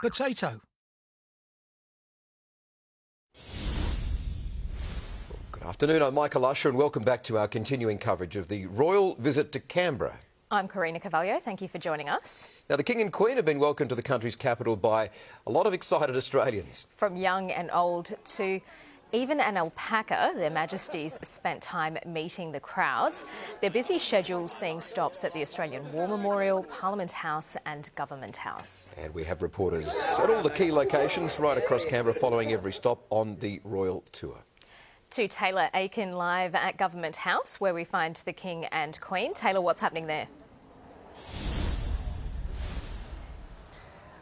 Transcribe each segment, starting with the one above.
potato. Good afternoon, I'm Michael Usher and welcome back to our continuing coverage of the royal visit to Canberra. I'm Karina Carvalho, thank you for joining us. Now, the King and Queen have been welcomed to the country's capital by a lot of excited Australians. From young and old to even an alpaca, Their Majesties spent time meeting the crowds. Their busy schedule seeing stops at the Australian War Memorial, Parliament House and Government House. And we have reporters at all the key locations right across Canberra following every stop on the royal tour. To Taylor Aiken live at Government House, where we find the King and Queen. Taylor, what's happening there?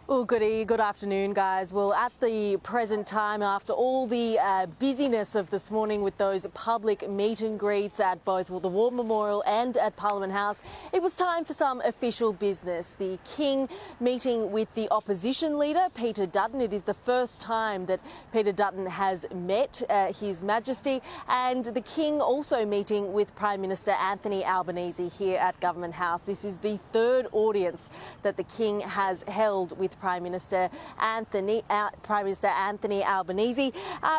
Well, good afternoon, guys. Well, at the present time, after all the busyness of this morning with those public meet and greets at both the War Memorial and at Parliament House, it was time for some official business. The King meeting with the opposition leader, Peter Dutton. It is the first time that Peter Dutton has met His Majesty, and the King also meeting with Prime Minister Anthony Albanese here at Government House. This is the third audience that the King has held with Prime Minister Anthony Albanese.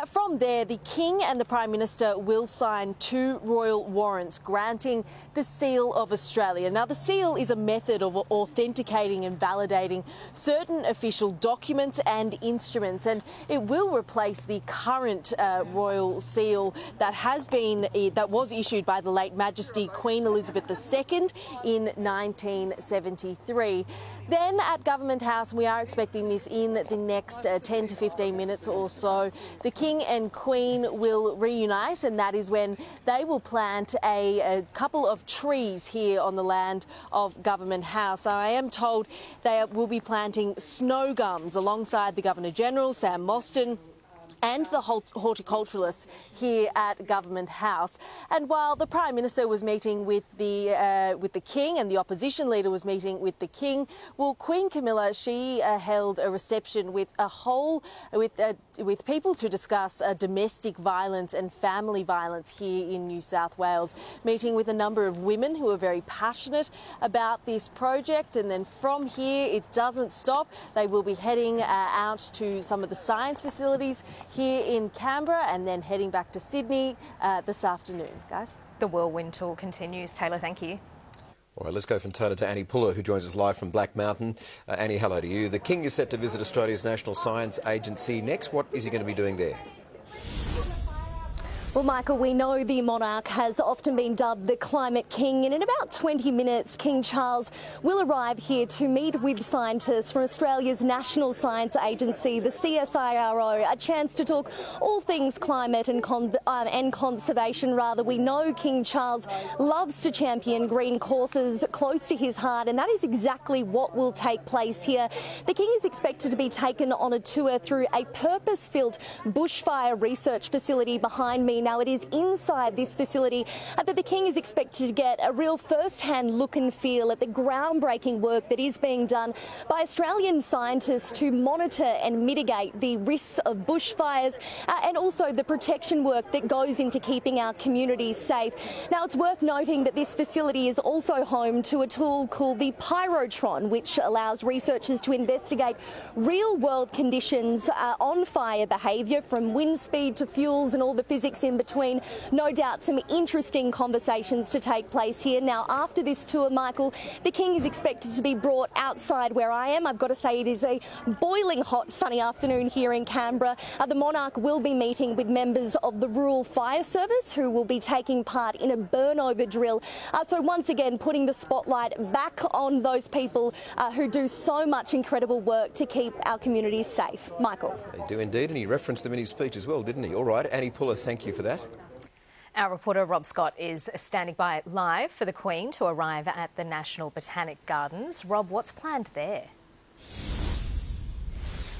From there, the King and the Prime Minister will sign 2 royal warrants granting the Seal of Australia. Now, the seal is a method of authenticating and validating certain official documents and instruments, and it will replace the current royal seal that was issued by the late Majesty Queen Elizabeth II in 1973. Then at Government House, we are expecting this in the next 10 to 15 minutes or so. The King and Queen will reunite, and that is when they will plant a couple of trees here on the land of Government House. I am told they will be planting snow gums alongside the Governor-General, Sam Mostyn, and the horticulturalists here at Government House. And while the Prime Minister was meeting with the King and the opposition leader was meeting with the King, well, Queen Camilla, she held a reception with with people to discuss domestic violence and family violence here in New South Wales, meeting with a number of women who are very passionate about this project. And then from here, it doesn't stop. They will be heading out to some of the science facilities here in Canberra and then heading back to Sydney this afternoon, guys. The whirlwind tour continues. Taylor, thank you. All right, let's go from Taylor to Annie Puller, who joins us live from Black Mountain. Annie, hello to you. The King is set to visit Australia's National Science Agency next. What is he going to be doing there? Well, Michael, we know the monarch has often been dubbed the Climate King, and in about 20 minutes, King Charles will arrive here to meet with scientists from Australia's National Science Agency, the CSIRO, a chance to talk all things climate and conservation, rather. We know King Charles loves to champion green causes close to his heart, and that is exactly what will take place here. The King is expected to be taken on a tour through a purpose-built bushfire research facility behind me. Now, it is inside this facility that the King is expected to get a real first-hand look and feel at the groundbreaking work that is being done by Australian scientists to monitor and mitigate the risks of bushfires and also the protection work that goes into keeping our communities safe. Now, it's worth noting that this facility is also home to a tool called the Pyrotron, which allows researchers to investigate real-world conditions on fire behaviour, from wind speed to fuels and all the physics in between. No doubt some interesting conversations to take place here. Now, after this tour, Michael, the King is expected to be brought outside where I am. I've got to say it is a boiling hot sunny afternoon here in Canberra. The monarch will be meeting with members of the Rural Fire Service who will be taking part in a burn-over drill. So once again, putting the spotlight back on those people who do so much incredible work to keep our communities safe. Michael. They do indeed, and he referenced them in his speech as well, didn't he? All right, Annie Puller, thank you for that. Our reporter Rob Scott is standing by live for the Queen to arrive at the National Botanic Gardens. Rob, what's planned there?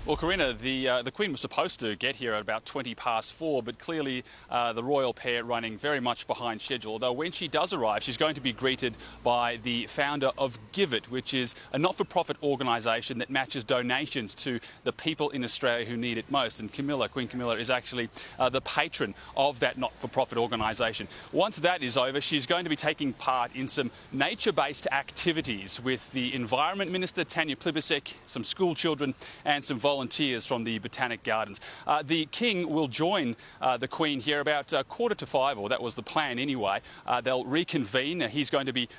Well, Karina, the Queen was supposed to get here at about 4:20, but clearly the royal pair running very much behind schedule. Although when she does arrive, she's going to be greeted by the founder of Give It, which is a not-for-profit organisation that matches donations to the people in Australia who need it most. And Queen Camilla is actually the patron of that not-for-profit organisation. Once that is over, she's going to be taking part in some nature-based activities with the Environment Minister, Tanya Plibersek, some school children and some volunteers from the Botanic Gardens. The King will join the Queen here about 4:45, or that was the plan anyway. They'll reconvene. He's going to be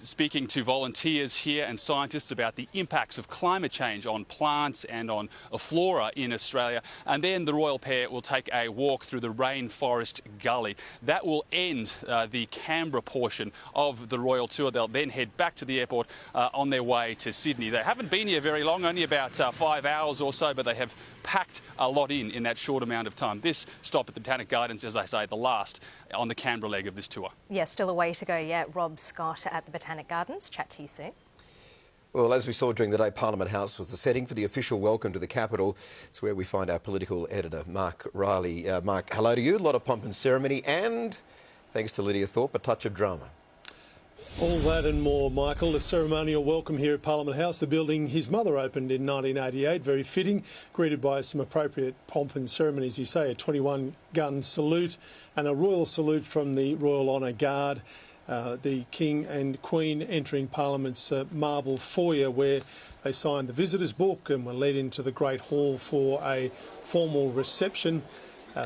speaking to volunteers here and scientists about the impacts of climate change on plants and on flora in Australia. And then the royal pair will take a walk through the Rainforest Gully. That will end the Canberra portion of the royal tour. They'll then head back to the airport on their way to Sydney. They haven't been here very long, only about 5 hours or so, but they have packed a lot in that short amount of time. This stop at the Botanic Gardens, as I say, the last on the Canberra leg of this tour. Yeah, still a way to go yet. Rob Scott at the Botanic Gardens. Chat to you soon. Well, as we saw during the day, Parliament House was the setting for the official welcome to the capital. It's where we find our political editor, Mark Riley. Mark, hello to you. A lot of pomp and ceremony and, thanks to Lydia Thorpe, a touch of drama. All that and more, Michael. A ceremonial welcome here at Parliament House, the building his mother opened in 1988. Very fitting, greeted by some appropriate pomp and ceremony, as you say, a 21-gun salute and a royal salute from the Royal Honour Guard. The King and Queen entering Parliament's marble foyer, where they signed the visitors' book and were led into the Great Hall for a formal reception.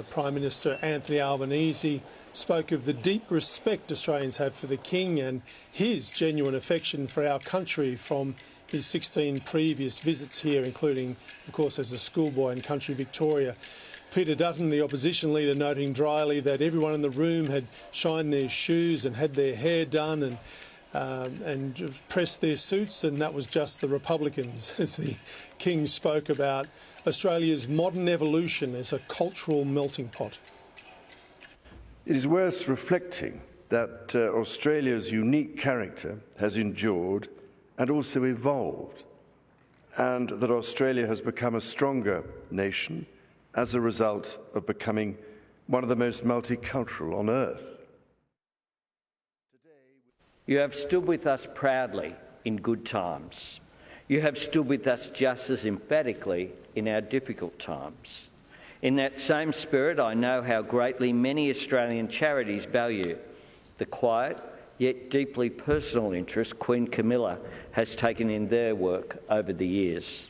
Prime Minister Anthony Albanese spoke of the deep respect Australians have for the King and his genuine affection for our country from his 16 previous visits here, including, of course, as a schoolboy in country Victoria. Peter Dutton, the opposition leader, noting dryly that everyone in the room had shined their shoes and had their hair done and pressed their suits, and that was just the Republicans, as the King spoke about Australia's modern evolution as a cultural melting pot. It is worth reflecting that Australia's unique character has endured and also evolved, and that Australia has become a stronger nation as a result of becoming one of the most multicultural on earth. You have stood with us proudly in good times. You have stood with us just as emphatically in our difficult times. In that same spirit, I know how greatly many Australian charities value the quiet yet deeply personal interest Queen Camilla has taken in their work over the years.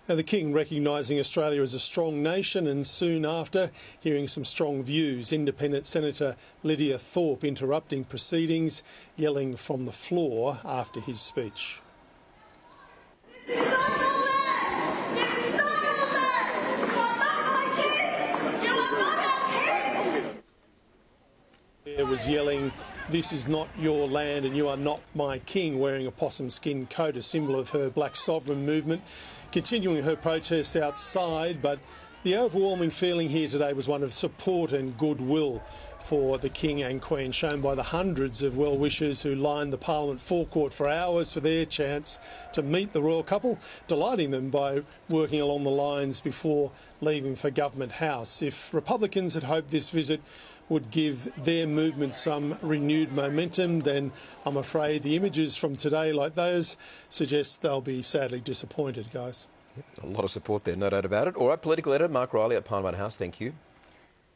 Now, the King recognising Australia as a strong nation, and soon after hearing some strong views. Independent Senator Lydia Thorpe interrupting proceedings, yelling from the floor after his speech. Was yelling, "This is not your land and you are not my king," wearing a possum skin coat, a symbol of her Black Sovereign movement. Continuing her protests outside, but the overwhelming feeling here today was one of support and goodwill for the King and Queen, shown by the hundreds of well-wishers who lined the Parliament forecourt for hours for their chance to meet the royal couple, delighting them by working along the lines before leaving for Government House. If Republicans had hoped this visit would give their movement some renewed momentum, then I'm afraid the images from today, like those, suggest they'll be sadly disappointed, guys. Yep, a lot of support there, no doubt about it. All right, political editor Mark Riley at Parliament House, thank you.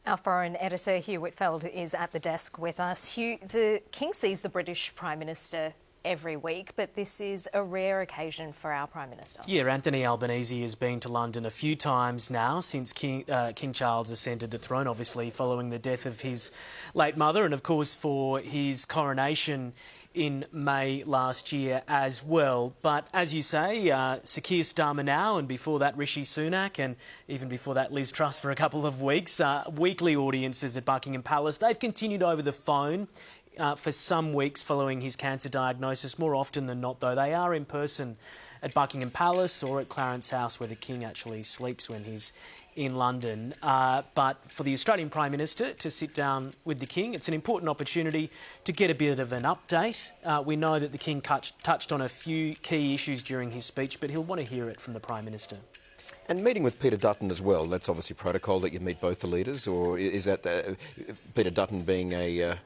Our foreign editor Hugh Whitfeld is at the desk with us. Hugh, the King sees the British Prime Minister every week, but this is a rare occasion for our Prime Minister. Yeah, Anthony Albanese has been to London a few times now since King Charles ascended the throne, obviously following the death of his late mother, and of course for his coronation in May last year as well. But as you say, Sir Keir Starmer now, and before that Rishi Sunak, and even before that Liz Truss for a couple of weeks, weekly audiences at Buckingham Palace. They've continued over the phone for some weeks following his cancer diagnosis. More often than not, though, they are in person at Buckingham Palace or at Clarence House, where the King actually sleeps when he's in London. But for the Australian Prime Minister to sit down with the King, it's an important opportunity to get a bit of an update. We know that the King touched on a few key issues during his speech, but he'll want to hear it from the Prime Minister. And meeting with Peter Dutton as well, that's obviously protocol that you meet both the leaders, or is that Peter Dutton being a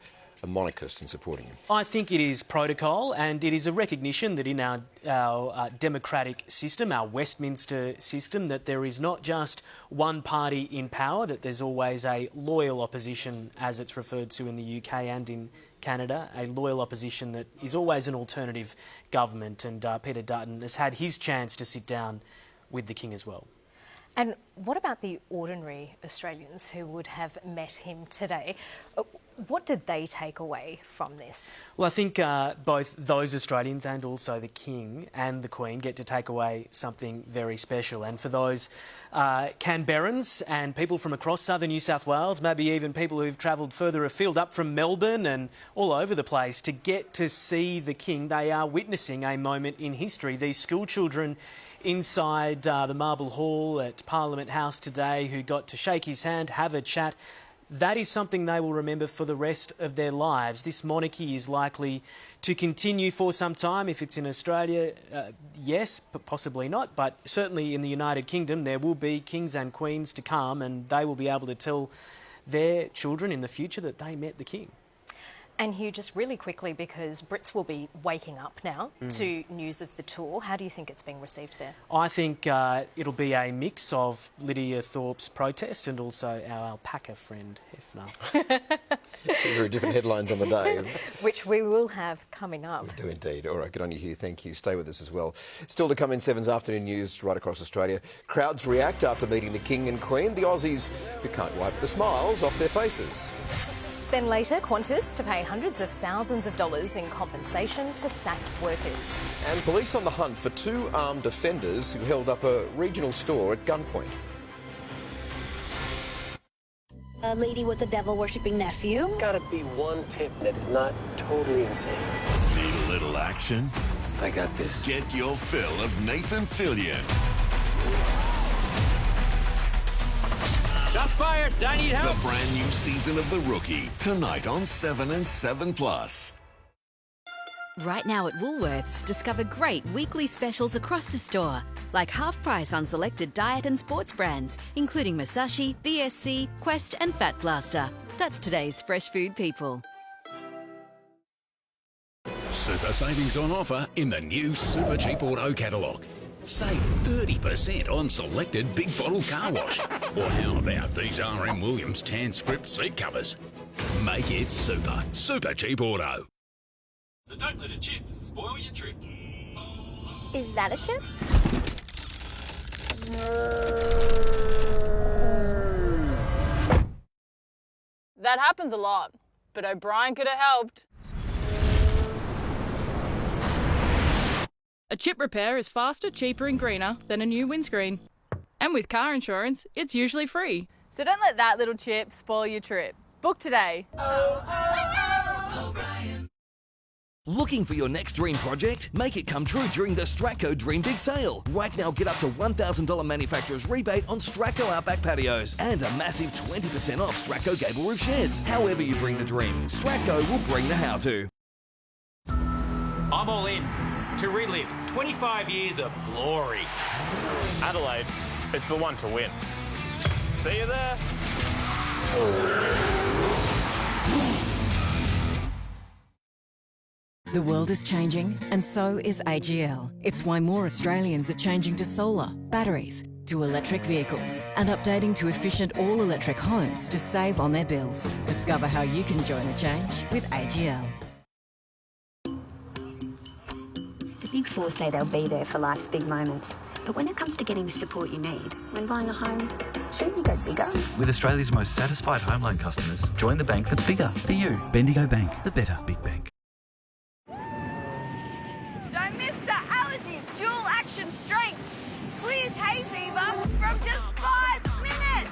monarchist and supporting him? I think it is protocol, and it is a recognition that in our democratic system, our Westminster system, that there is not just one party in power, that there's always a loyal opposition, as it's referred to in the UK and in Canada, a loyal opposition that is always an alternative government, and Peter Dutton has had his chance to sit down with the King as well. And what about the ordinary Australians who would have met him today? What did they take away from this? Well, I think both those Australians and also the King and the Queen get to take away something very special. And for those Canberrans and people from across southern New South Wales, maybe even people who've travelled further afield up from Melbourne and all over the place to get to see the King, they are witnessing a moment in history. These school children inside the Marble Hall at Parliament House today who got to shake his hand, have a chat, that is something they will remember for the rest of their lives. This monarchy is likely to continue for some time. If it's in Australia, yes, but possibly not. But certainly in the United Kingdom, there will be kings and queens to come, and they will be able to tell their children in the future that they met the King. And Hugh, just really quickly, because Brits will be waking up now to news of the tour, how do you think it's being received there? I think it'll be a mix of Lydia Thorpe's protest and also our Alpaca friend, Hefner. Two very different headlines on the day. Which we will have coming up. We do indeed. All right, good on you, Hugh. Thank you. Stay with us as well. Still to come in 7's afternoon news right across Australia. Crowds react after meeting the King and Queen. The Aussies who can't wipe the smiles off their faces. Then later, Qantas to pay hundreds of thousands of dollars in compensation to sacked workers. And police on the hunt for two armed offenders who held up a regional store at gunpoint. A lady with a devil-worshipping nephew. There's got to be one tip that is not totally insane. Need a little action? I got this. Get your fill of Nathan Fillion. Shots fired. I need help. The brand new season of The Rookie, tonight on 7 and 7+. Right now at Woolworths, discover great weekly specials across the store, like half price on selected diet and sports brands, including Masashi, BSC, Quest and Fat Blaster. That's today's fresh food people. Super savings on offer in the new Super Cheap Auto catalogue. Save 30% on selected big bottle car wash. Or how about these R.M. Williams tan script seat covers? Make it super. Super Cheap Auto. So don't let a chip spoil your trip. Is that a chip? That happens a lot, but O'Brien could have helped. A chip repair is faster, cheaper and greener than a new windscreen. And with car insurance, it's usually free. So don't let that little chip spoil your trip. Book today. O'Brien. Looking for your next dream project? Make it come true during the Stratco Dream Big Sale. Right now, get up to $1,000 manufacturer's rebate on Stratco Outback patios and a massive 20% off Stratco gable roof sheds. However you bring the dream, Stratco will bring the how-to. I'm all in to relive 25 years of glory. Adelaide, it's the one to win. See you there. The world is changing, and so is AGL. It's why more Australians are changing to solar, batteries, to electric vehicles, and updating to efficient all-electric homes to save on their bills. Discover how you can join the change with AGL. The Big Four say they'll be there for life's big moments. But when it comes to getting the support you need, when buying a home, shouldn't you go bigger? With Australia's most satisfied home loan customers, join the bank that's bigger for you. Bendigo Bank, the better big bank. Mr. Allergy's dual action strength clears hay fever from just 5 minutes.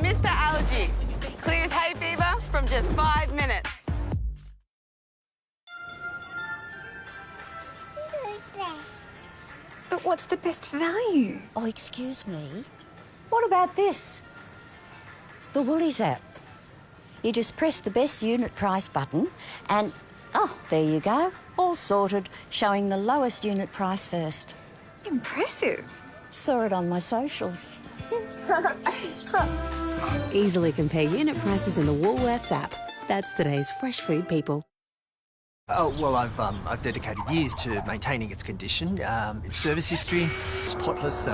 Mr. Allergy clears hay fever from just 5 minutes. But what's the best value? Oh, excuse me. What about this? The Woolies app. You just press the best unit price button and, oh, there you go. All sorted, showing the lowest unit price first. Impressive. Saw it on my socials. Easily compare unit prices in the Woolworths app. That's today's fresh food people. Oh, well, I've dedicated years to maintaining its condition. Its service history, spotless,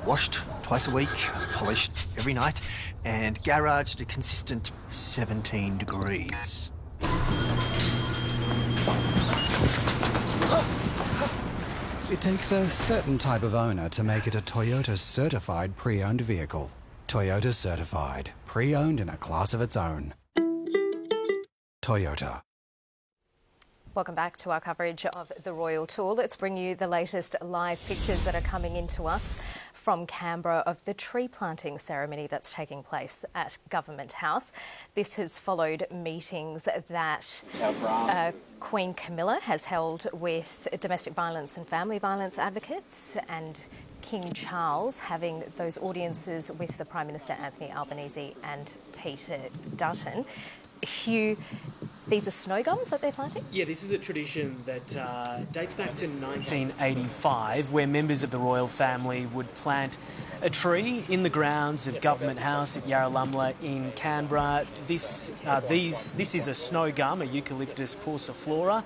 washed twice a week, polished every night, and garaged a consistent 17 degrees. It takes a certain type of owner to make it a Toyota certified pre-owned vehicle. Toyota certified, pre-owned in a class of its own. Toyota. Welcome back to our coverage of the Royal Tour. Let's bring you the latest live pictures that are coming into us from Canberra of the tree planting ceremony that's taking place at Government House. This has followed meetings that Queen Camilla has held with domestic violence and family violence advocates, and King Charles having those audiences with the Prime Minister Anthony Albanese and Peter Dutton. Hugh, these are snow gums that they're planting? Yeah, this is a tradition that dates back to 1985, where members of the royal family would plant a tree in the grounds of Government House at Yarralumla in Canberra. This is a snow gum, a Eucalyptus pauciflora,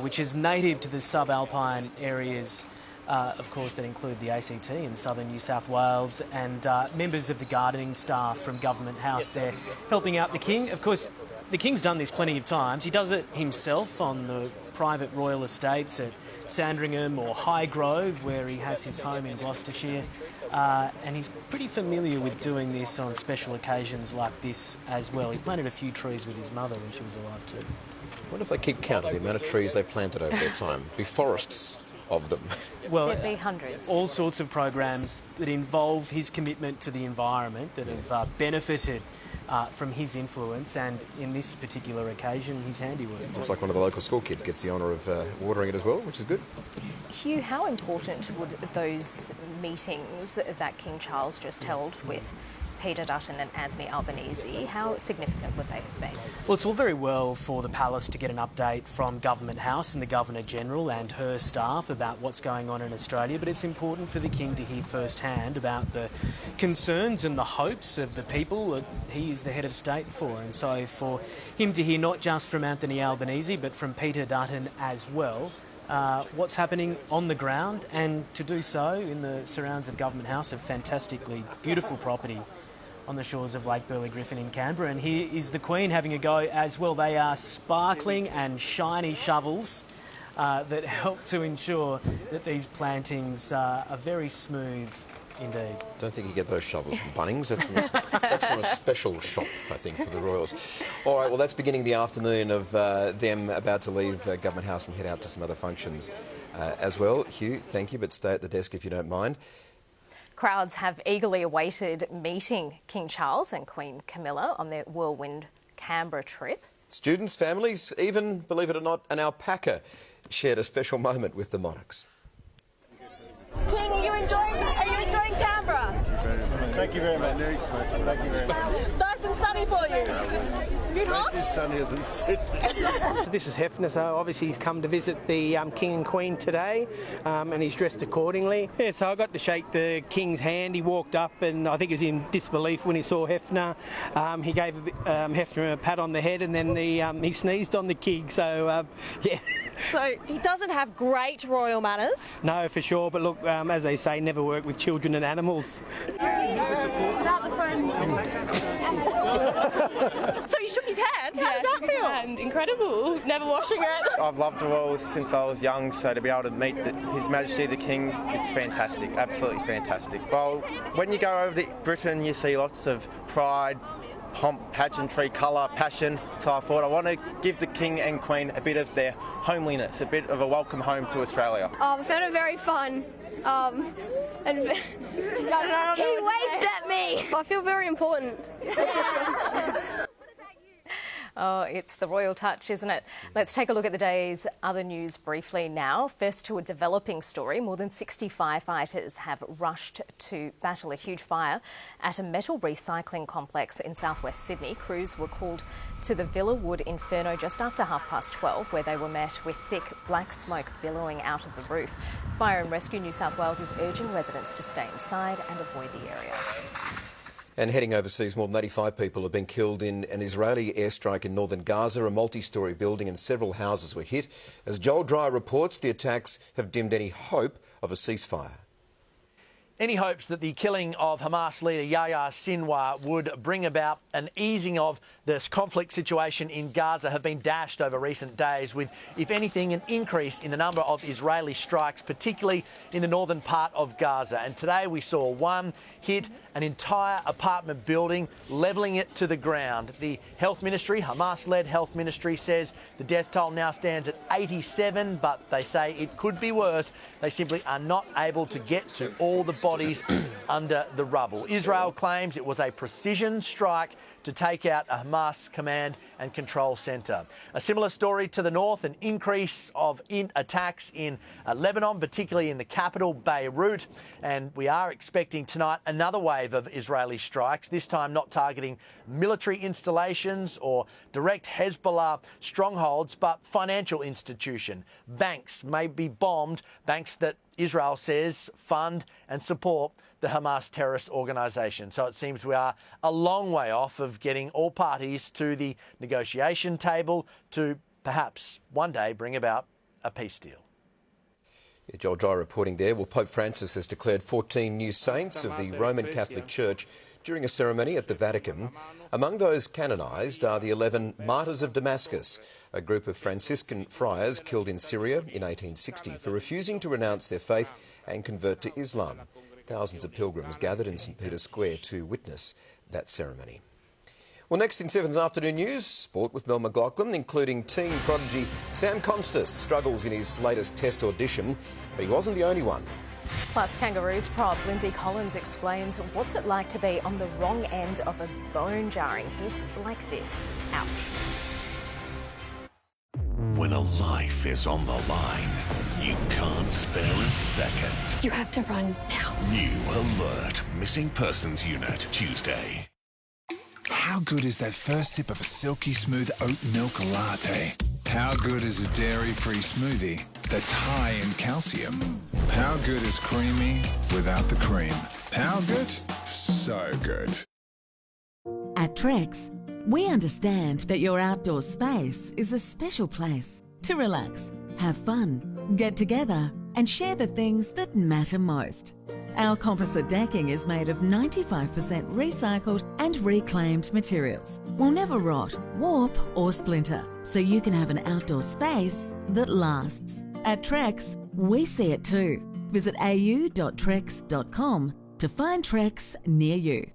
which is native to the subalpine areas, of course, that include the ACT in southern New South Wales, and members of the gardening staff from Government House there helping out the King. Of course, the King's done this plenty of times. He does it himself on the private royal estates at Sandringham or Highgrove, where he has his home in Gloucestershire. And he's pretty familiar with doing this on special occasions like this as well. He planted a few trees with his mother when she was alive too. I wonder if they keep count of the amount of trees they've planted over their time. Be forests of them. Well, there'd be hundreds. All sorts of programs that involve his commitment to the environment that have benefited from his influence, and in this particular occasion, his handiwork. Looks like one of the local school kids gets the honour of watering it as well, which is good. Hugh, how important would those meetings that King Charles just held with Peter Dutton and Anthony Albanese, how significant would they have been? Well, it's all very well for the palace to get an update from Government House and the Governor-General and her staff about what's going on in Australia, but it's important for the King to hear firsthand about the concerns and the hopes of the people that he is the head of state for. And so for him to hear not just from Anthony Albanese but from Peter Dutton as well, what's happening on the ground, and to do so in the surrounds of Government House, a fantastically beautiful property on the shores of Lake Burley Griffin in Canberra. And here is the Queen having a go as well. They are sparkling and shiny shovels that help to ensure that these plantings are very smooth indeed. Don't think you get those shovels from Bunnings. That's from a special shop, I think, for the Royals. All right, well, that's beginning the afternoon of them about to leave Government House and head out to some other functions as well. Hugh, thank you, but stay at the desk if you don't mind. Crowds have eagerly awaited meeting King Charles and Queen Camilla on their whirlwind Canberra trip. Students, families, even, believe it or not, an alpaca shared a special moment with the monarchs. King, are you enjoying Canberra? Thank you very much. Thank you very much. Nice and sunny for you. Good hot? It's sunnier than Sydney. This is Hefner, so obviously he's come to visit the King and Queen today, and he's dressed accordingly. Yeah, so I got to shake the King's hand. He walked up, and I think he was in disbelief when he saw Hefner. He gave Hefner a pat on the head, and then he sneezed on the King. So yeah. So he doesn't have great royal manners. No, for sure. But look, as they say, never work with children and animals. Without the phone. So you shook his hand? How did that feel? And incredible. Never washing it. I've loved the Royals since I was young, so to be able to meet His Majesty the King, it's fantastic, absolutely fantastic. Well, when you go over to Britain, you see lots of pride, pomp, pageantry, colour, passion. So I thought I want to give the King and Queen a bit of their homeliness, a bit of a welcome home to Australia. I found it very fun. And he waved at me. I feel very important. Oh, it's the royal touch, isn't it? Let's take a look at the day's other news briefly now. First to a developing story. More than 60 firefighters have rushed to battle a huge fire at a metal recycling complex in southwest Sydney. Crews were called to the Villa Wood Inferno just after 12:30, where they were met with thick black smoke billowing out of the roof. Fire and Rescue New South Wales is urging residents to stay inside and avoid the area. And heading overseas, more than 85 people have been killed in an Israeli airstrike in northern Gaza. A multi-storey building and several houses were hit. As Joel Dyer reports, the attacks have dimmed any hope of a ceasefire. Any hopes that the killing of Hamas leader Yahya Sinwar would bring about an easing of this conflict situation in Gaza have been dashed over recent days, with, if anything, an increase in the number of Israeli strikes, particularly in the northern part of Gaza. And today we saw one hit an entire apartment building, levelling it to the ground. The health ministry, Hamas-led health ministry, says the death toll now stands at 87, but they say it could be worse. They simply are not able to get to all the bodies under the rubble. Israel claims it was a precision strike to take out a Hamas command and control centre. A similar story to the north, an increase of attacks in Lebanon, particularly in the capital, Beirut. And we are expecting tonight another wave of Israeli strikes, this time not targeting military installations or direct Hezbollah strongholds, but financial institutions. Banks may be bombed, banks that Israel says fund and support the Hamas terrorist organisation. So it seems we are a long way off of getting all parties to the negotiation table to perhaps one day bring about a peace deal. Yeah, Joel Dry reporting there. Well, Pope Francis has declared 14 new saints of the Roman Catholic Church during a ceremony at the Vatican. Among those canonised are the 11 Martyrs of Damascus, a group of Franciscan friars killed in Syria in 1860 for refusing to renounce their faith and convert to Islam. Thousands of pilgrims gathered in St Peter's Square to witness that ceremony. Well, next in 7's Afternoon News, sport with Mel McLaughlin, including teen prodigy Sam Constas struggles in his latest test audition, but he wasn't the only one. Plus, Kangaroos prop Lindsay Collins explains what's it like to be on the wrong end of a bone-jarring hit like this. Ouch. When a life is on the line, you can't spare a second. You have to run now. New alert. Missing Persons Unit, Tuesday. How good is that first sip of a silky smooth oat milk latte? How good is a dairy-free smoothie that's high in calcium? How good is creamy without the cream? How good? So good. At Trex, we understand that your outdoor space is a special place to relax, have fun, get together, and share the things that matter most. Our composite decking is made of 95% recycled and reclaimed materials. Will never rot, warp, or splinter, so you can have an outdoor space that lasts. At Trex, we see it too. Visit au.trex.com to find Trex near you.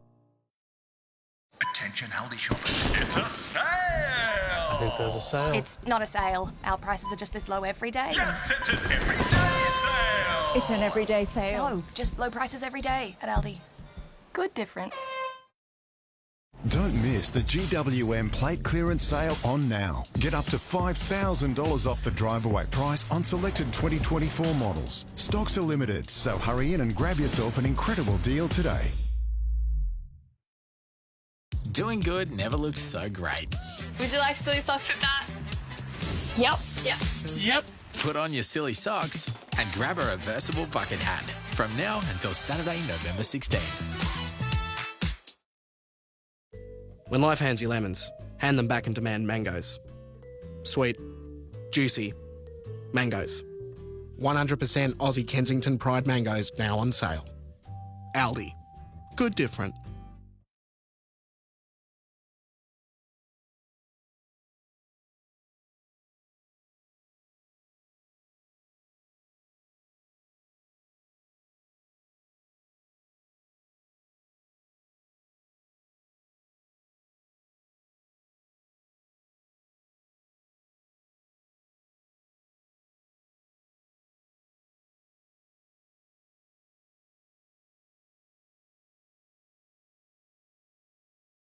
Attention Aldi shoppers, it's a sale! I think there's a sale. It's not a sale. Our prices are just this low every day. Yes, it's an everyday sale! It's an everyday sale. No, just low prices every day at Aldi. Good different. Don't miss the GWM plate clearance sale on now. Get up to $5,000 off the drive-away price on selected 2024 models. Stocks are limited, so hurry in and grab yourself an incredible deal today. Doing good never looked so great. Would you like silly socks with that? Yep. Yeah. Yep. Put on your silly socks and grab a reversible bucket hat from now until Saturday, November 16th. When life hands you lemons, hand them back and demand mangoes. Sweet, juicy, mangoes. 100% Aussie Kensington Pride mangoes now on sale. Aldi. Good different.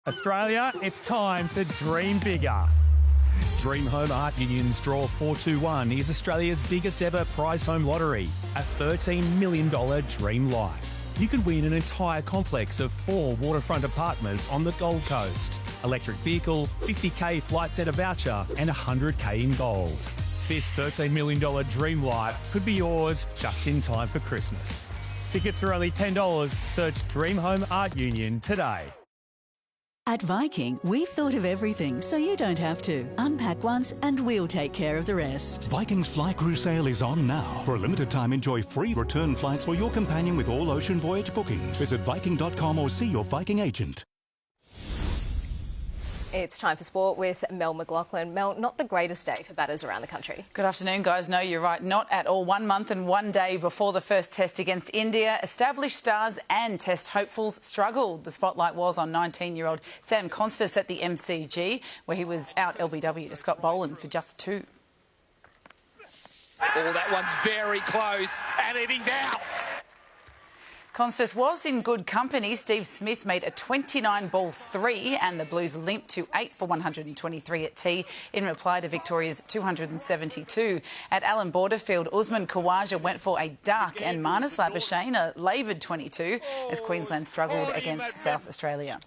Australia, it's time to dream bigger. Dream Home Art Union's Draw 421 is Australia's biggest ever prize home lottery, a $13 million dream life. You can win an entire complex of 4 waterfront apartments on the Gold Coast, electric vehicle, $50K Flight Centre voucher and $100K in gold. This $13 million dream life could be yours just in time for Christmas. Tickets are only $10. Search Dream Home Art Union today. At Viking, we've thought of everything so you don't have to. Unpack once and we'll take care of the rest. Viking's Fly Crew sale is on now. For a limited time, enjoy free return flights for your companion with all ocean voyage bookings. Visit Viking.com or see your Viking agent. It's time for sport with Mel McLaughlin. Mel, not the greatest day for batters around the country. Good afternoon, guys. No, you're right, not at all. 1 month and 1 day before the first test against India, established stars and test hopefuls struggled. The spotlight was on 19-year-old Sam Constas at the MCG, where he was out LBW to Scott Boland for just 2. Oh, that one's very close, and it is out. Constas was in good company. Steve Smith made a 29-ball 3 and the Blues limped to 8 for 123 at tee in reply to Victoria's 272. At Allan Borderfield, Usman Khawaja went for a duck and Marnus Labuschagne a laboured 22 as Queensland struggled against South Australia.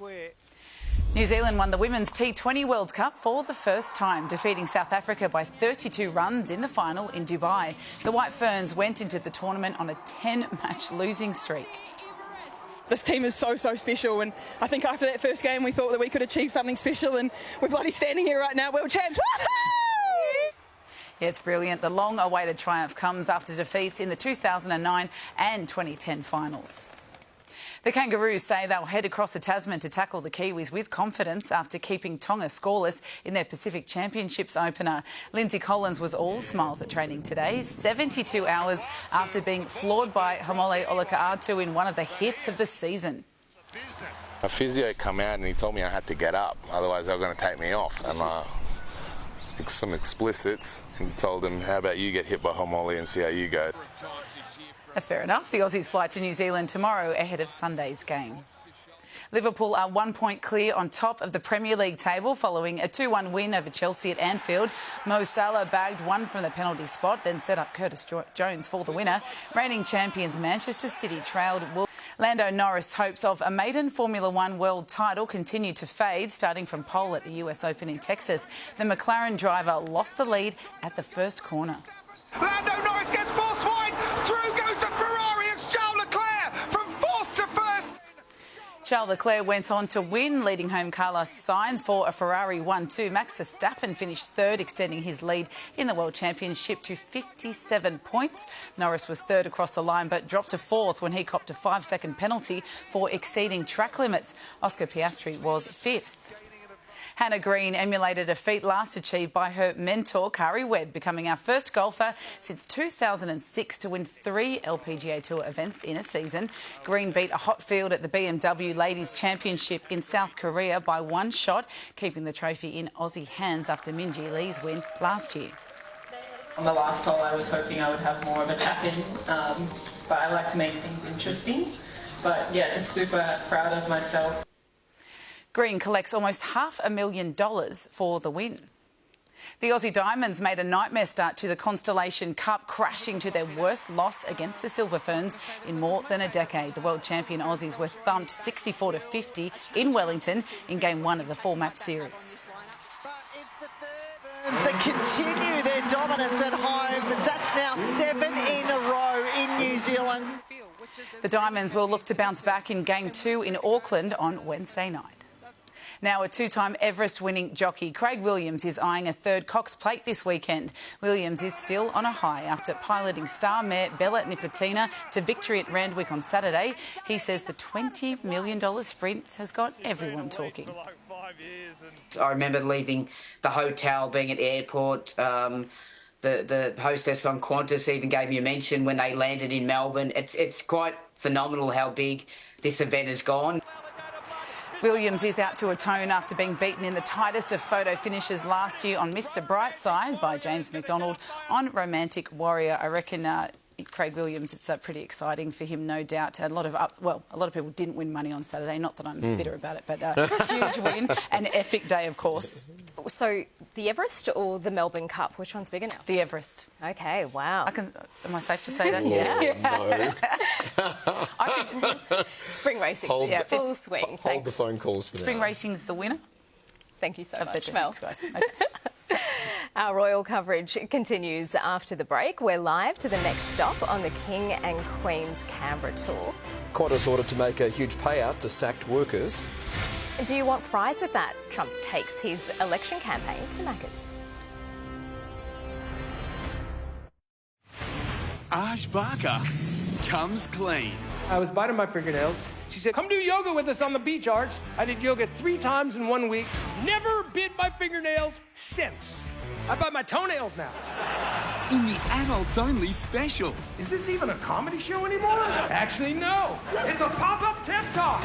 New Zealand won the Women's T20 World Cup for the first time, defeating South Africa by 32 runs in the final in Dubai. The White Ferns went into the tournament on a 10-match losing streak. This team is so special, and I think after that first game we thought that we could achieve something special, and we're bloody standing here right now, world champs. Woohoo! Yeah, it's brilliant. The long-awaited triumph comes after defeats in the 2009 and 2010 finals. The Kangaroos say they'll head across the Tasman to tackle the Kiwis with confidence after keeping Tonga scoreless in their Pacific Championships opener. Lindsay Collins was all smiles at training today, 72 hours after being floored by Haumole Olakau'atu in one of the hits of the season. A physio come out and he told me I had to get up, otherwise they were going to take me off. And some explicits, and told him, how about you get hit by Haumole and see how you go. That's fair enough. The Aussies fly to New Zealand tomorrow ahead of Sunday's game. Liverpool are 1 point clear on top of the Premier League table following a 2-1 win over Chelsea at Anfield. Mo Salah bagged one from the penalty spot, then set up Curtis Jones for the winner. Reigning champions Manchester City trailed Lando Norris' hopes of a maiden Formula One world title continued to fade, starting from pole at the US Open in Texas. The McLaren driver lost the lead at the first corner. Lando Norris gets forced wide. Through goes the Ferrari. It's Charles Leclerc from 4th to 1st. Charles Leclerc went on to win, leading home Carlos Sainz for a Ferrari 1-2. Max Verstappen finished 3rd, extending his lead in the World Championship to 57 points. Norris was 3rd across the line but dropped to 4th when he copped a 5-second penalty for exceeding track limits. Oscar Piastri was 5th. Hannah Green emulated a feat last achieved by her mentor, Kari Webb, becoming our first golfer since 2006 to win 3 LPGA Tour events in a season. Green beat a hot field at the BMW Ladies Championship in South Korea by 1 shot, keeping the trophy in Aussie hands after Minjee Lee's win last year. On the last hole, I was hoping I would have more of a tap-in, but I like to make things interesting. But yeah, just super proud of myself. Green collects almost $500,000 for the win. The Aussie Diamonds made a nightmare start to the Constellation Cup, crashing to their worst loss against the Silver Ferns in more than a decade. The world champion Aussies were thumped 64-50 in Wellington in Game 1 of the 4-match series. They continue their dominance at home. That's now 7 in a row in New Zealand. The Diamonds will look to bounce back in Game 2 in Auckland on Wednesday night. Now, a 2-time Everest-winning jockey, Craig Williams, is eyeing a 3rd Cox Plate this weekend. Williams is still on a high after piloting star mare Bella Nipotina to victory at Randwick on Saturday. He says the $20 million sprint has got everyone talking. I remember leaving the hotel, being at the airport. The hostess on Qantas even gave me a mention when they landed in Melbourne. It's quite phenomenal how big this event has gone. Williams is out to atone after being beaten in the tightest of photo finishes last year on Mr Brightside by James McDonald on Romantic Warrior. I reckon Craig Williams, it's pretty exciting for him, no doubt. A lot of people didn't win money on Saturday. Not that I'm bitter about it, but huge win. An epic day, of course. So the Everest or the Melbourne Cup? Which one's bigger now? The Everest. Okay, wow. Am I safe to say that? No. Spring racing, full swing. Hold the phone calls for Spring now. racing's the winner. Thank you so of much, the Mel. guys. Our royal coverage continues after the break. We're live to the next stop on the King and Queen's Canberra tour. Qantas ordered to make a huge payout to sacked workers. Do you want fries with that? Trump takes his election campaign to Macca's. Alpaca comes clean. I was biting my fingernails. She said, come do yoga with us on the beach, Arch. I did yoga 3 times in 1 week. Never bit my fingernails since. I bite my toenails now. In the adults-only special. Is this even a comedy show anymore? Actually, no. It's a pop-up TED Talk.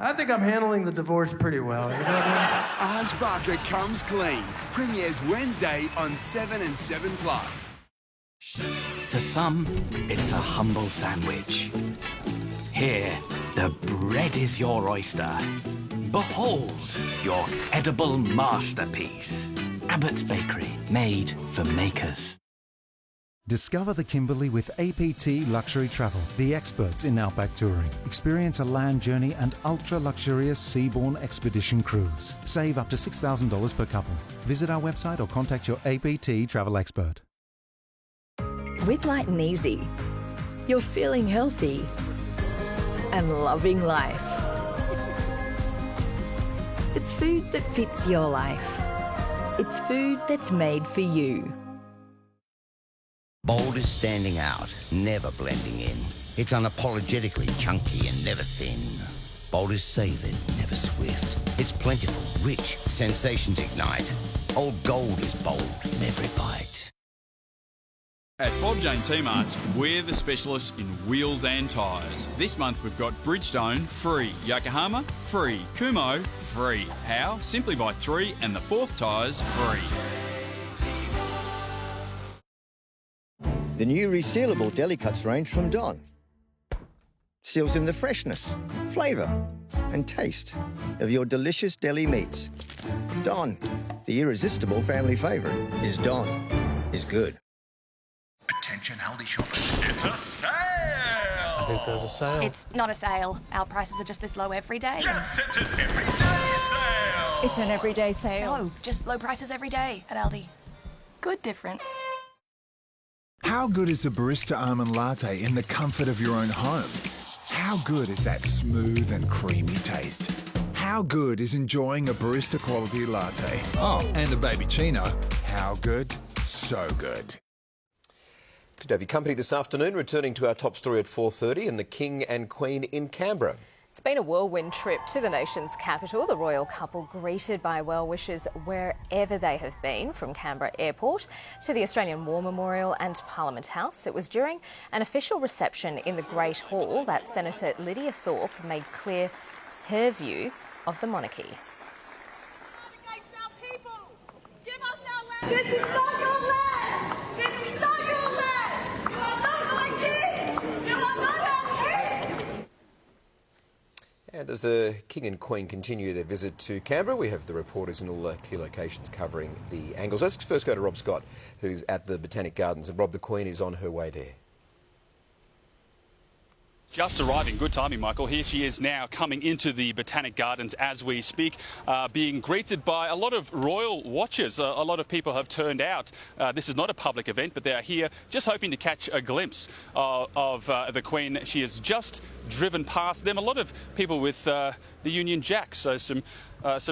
I think I'm handling the divorce pretty well. You know what I mean? Alpaca comes clean. Premieres Wednesday on 7 and 7+. For some, it's a humble sandwich. Here, the bread is your oyster. Behold your edible masterpiece. Abbott's Bakery, made for makers. Discover the Kimberley with APT Luxury Travel, the experts in outback touring. Experience a land journey and ultra-luxurious seaborne expedition cruise. Save up to $6,000 per couple. Visit our website or contact your APT travel expert. With Light and Easy, you're feeling healthy and loving life. It's food that fits your life. It's food that's made for you. Bold is standing out, never blending in. It's unapologetically chunky and never thin. Bold is savoured, never swift. It's plentiful, rich, sensations ignite. Old Gold is bold in every bite. At Bob Jane T-Marts, we're the specialists in wheels and tyres. This month we've got Bridgestone free, Yokohama free, Kumho free. How? Simply buy 3 and the 4th tyres free. The new resealable deli cuts range from Don. Seals in the freshness, flavour and taste of your delicious deli meats. Don, the irresistible family favourite, is Don, is good. Attention Aldi shoppers, it's a sale! I think there's a sale. It's not a sale. Our prices are just this low every day. Yes, it's an everyday sale! It's an everyday sale. No, just low prices every day at Aldi. Good different. How good is a barista almond latte in the comfort of your own home? How good is that smooth and creamy taste? How good is enjoying a barista quality latte? Oh, and a baby chino. How good? So good. Good to have your company this afternoon, returning to our top story at 4:30 and the King and Queen in Canberra. It's been a whirlwind trip to the nation's capital. The royal couple greeted by well-wishers wherever they have been, from Canberra Airport to the Australian War Memorial and Parliament House. It was during an official reception in the Great Hall that Senator Lydia Thorpe made clear her view of the monarchy. This is not your land! This is not your land! You are not my kids! You are not our kids! And as the King and Queen continue their visit to Canberra, we have the reporters in all key locations covering the angles. Let's first go to Rob Scott, who's at the Botanic Gardens. And Rob, the Queen is on her way there. Just arriving, good timing, Michael. Here she is now, coming into the Botanic Gardens as we speak, being greeted by a lot of royal watchers. A lot of people have turned out. This is not a public event, but they are here just hoping to catch a glimpse of the Queen. She has just driven past them. A lot of people with the Union Jack, so some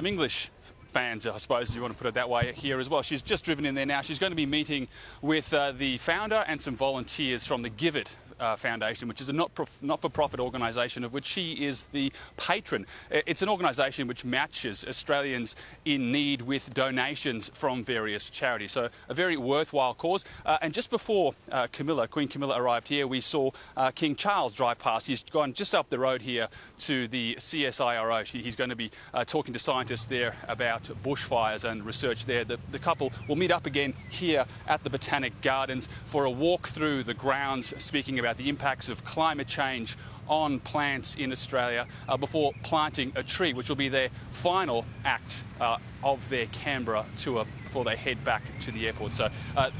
English fans, I suppose you want to put it that way, here as well. She's just driven in there now. She's going to be meeting with the founder and some volunteers from the Give It Foundation, which is a not-for-profit organisation of which she is the patron. It's an organisation which matches Australians in need with donations from various charities. So a very worthwhile cause. And just before Queen Camilla arrived here, we saw King Charles drive past. He's gone just up the road here to the CSIRO. He's going to be talking to scientists there about about bushfires and research there. The couple will meet up again here at the Botanic Gardens for a walk through the grounds, speaking about the impacts of climate change on plants in Australia before planting a tree, which will be their final act of their Canberra tour before they head back to the airport. So